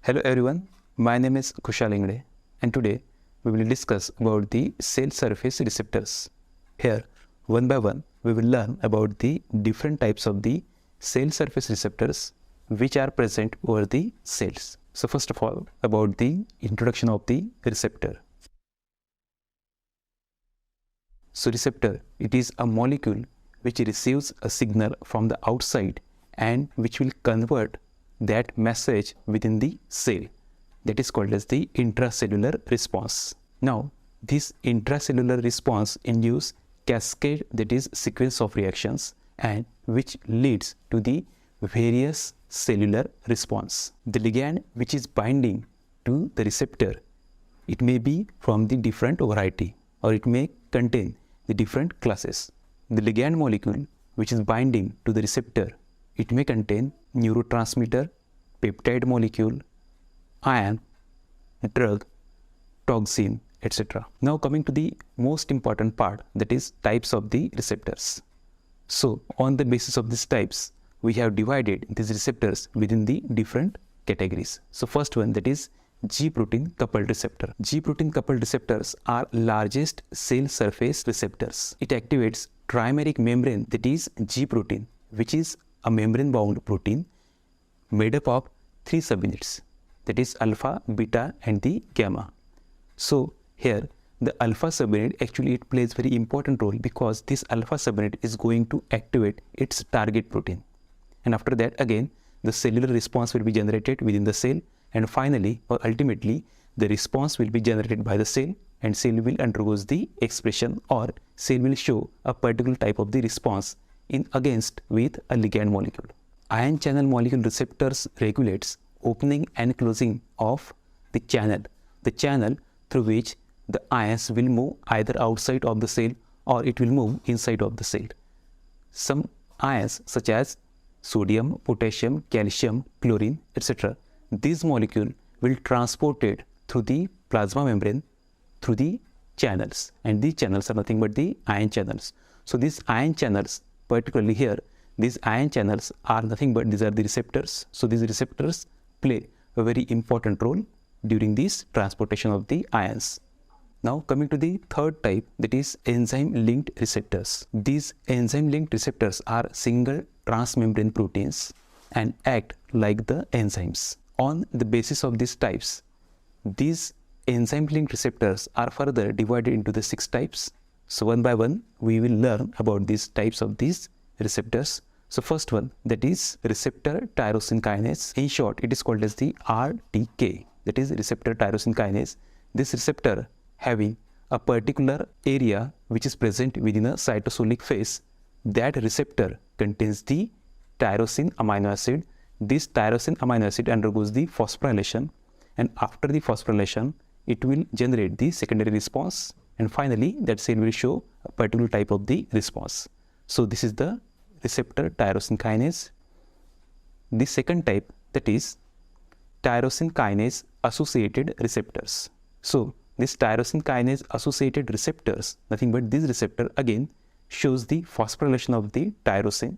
Hello everyone, my name is Kushal Ingde and today we will discuss about the cell surface receptors. Here, one by one, we will learn about the different types of the cell surface receptors which are present over the cells. So first of all, about the introduction of the receptor. So receptor, it is a molecule which receives a signal from the outside and which will convert that message within the cell. That is called as the intracellular response. Now, this intracellular response induces cascade, that is sequence of reactions, and which leads to the various cellular response. The ligand which is binding to the receptor, it may be from the different variety or it may contain the different classes. The ligand molecule which is binding to the receptor, it may contain neurotransmitter, peptide molecule, ion, drug, toxin, etc. Now coming to the most important part, that is types of the receptors. So on the basis of these types, we have divided these receptors within the different categories. So first one, that is G protein coupled receptor. G protein coupled receptors are largest cell surface receptors. It activates trimeric membrane, that is G protein, which is a membrane bound protein made up of 3 subunits, that is alpha, beta and the gamma. So here the alpha subunit, actually it plays very important role because this alpha subunit is going to activate its target protein, and after that again the cellular response will be generated within the cell, and finally or ultimately the response will be generated by the cell and cell will undergo the expression or cell will show a particular type of the response in against with a ligand molecule. Ion channel molecule receptors regulates opening and closing of the channel through which the ions will move either outside of the cell or it will move inside of the cell. Some ions such as sodium, potassium, calcium, chlorine, etc. These molecules will transport it through the plasma membrane through the channels, and these channels are nothing but the ion channels. So these ion channels, particularly here, these ion channels are nothing but these are the receptors. So these receptors play a very important role during this transportation of the ions. Now coming to the third type, that is enzyme linked receptors. These enzyme linked receptors are single transmembrane proteins and act like the enzymes. On the basis of these types, these enzyme linked receptors are further divided into the 6 types. So one by one we will learn about these types of these receptors. So first one, that is receptor tyrosine kinase. In short, it is called as the RTK, that is receptor tyrosine kinase. This receptor having a particular area which is present within a cytosolic phase. That receptor contains the tyrosine amino acid. This tyrosine amino acid undergoes the phosphorylation, and after the phosphorylation it will generate the secondary response, and finally that cell will show a particular type of the response. So this is the receptor tyrosine kinase. The second type, that is tyrosine kinase associated receptors. So this tyrosine kinase associated receptors, nothing but this receptor again shows the phosphorylation of the tyrosine,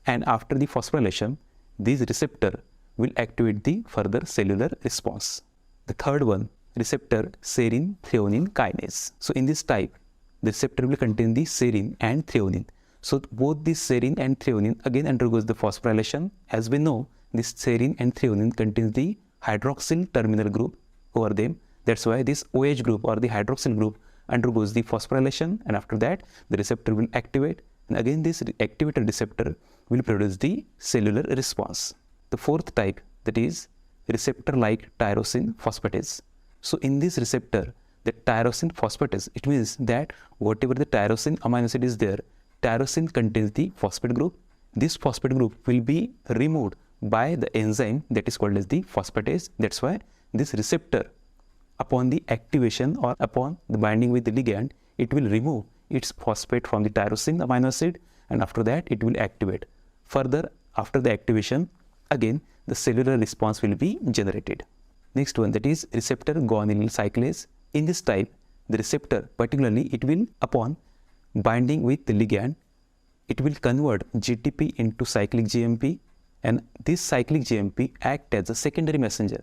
and after the phosphorylation this receptor will activate the further cellular response. The third one, receptor serine threonine kinase. So in this type the receptor will contain the serine and threonine. So both this serine and threonine again undergoes the phosphorylation. As we know, this serine and threonine contains the hydroxyl terminal group over them. That's why this OH group or the hydroxyl group undergoes the phosphorylation, and after that the receptor will activate, and again this activated receptor will produce the cellular response. The fourth type, that is receptor like tyrosine phosphatase. So in this receptor, the tyrosine phosphatase, it means that whatever the tyrosine amino acid is there, tyrosine contains the phosphate group. This phosphate group will be removed by the enzyme that is called as the phosphatase. That's why this receptor, upon the activation or upon the binding with the ligand, it will remove its phosphate from the tyrosine amino acid, and after that it will activate. Further, after the activation, again the cellular response will be generated. Next one, that is receptor guanylyl cyclase. In this type, the receptor particularly, it will upon binding with the ligand, it will convert GTP into cyclic GMP, and this cyclic GMP act as a secondary messenger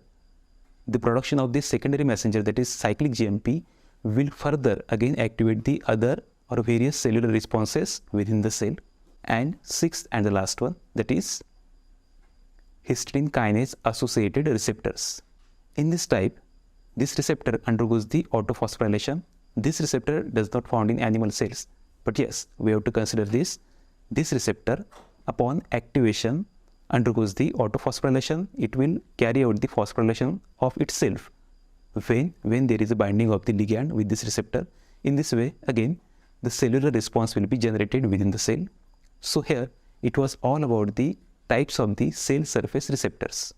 the production of this secondary messenger, that is cyclic GMP, will further again activate the other or various cellular responses within the cell. And sixth and the last one, that is histidine kinase associated receptors. In this type, this receptor undergoes the autophosphorylation. This receptor does not found in animal cells, but yes, we have to consider this. This receptor, upon activation, undergoes the autophosphorylation. It will carry out the phosphorylation of itself when there is a binding of the ligand with this receptor. In this way, again, the cellular response will be generated within the cell. So here, it was all about the types of the cell surface receptors.